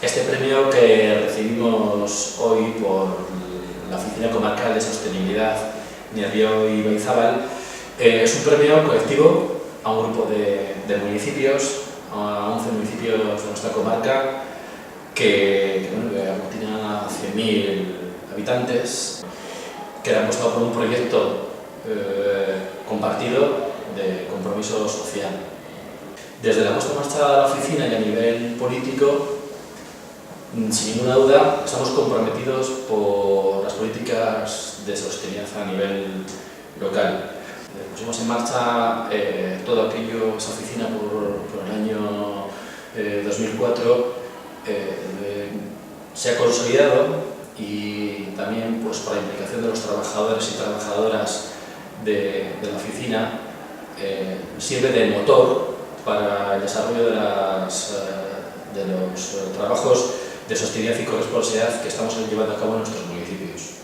Este premio que recibimos hoy por la Oficina Comarcal de Sostenibilidad Nervión y Ibaizabal es un premio colectivo a un grupo de municipios, a 11 municipios de nuestra comarca que aglutinan a 100.000 habitantes, que han apostado por un proyecto compartido de compromiso social. Desde la puesta en marcha de la oficina y a nivel político, sin ninguna duda, estamos comprometidos por las políticas de sostenibilidad a nivel local. Pusimos en marcha todo aquello, esa oficina por el año 2004, se ha consolidado y también pues, por la implicación de los trabajadores y trabajadoras de la oficina sirve de motor para el desarrollo de los trabajos de sostenibilidad y corresponsabilidad que estamos llevando a cabo en nuestros municipios.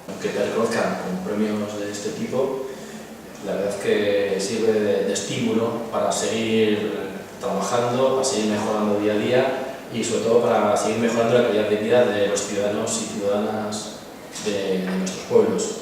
Aunque te reconozcan con premios de este tipo, la verdad es que sirve de estímulo para seguir trabajando, para seguir mejorando día a día y sobre todo para seguir mejorando la calidad de vida de los ciudadanos y ciudadanas de nuestros pueblos.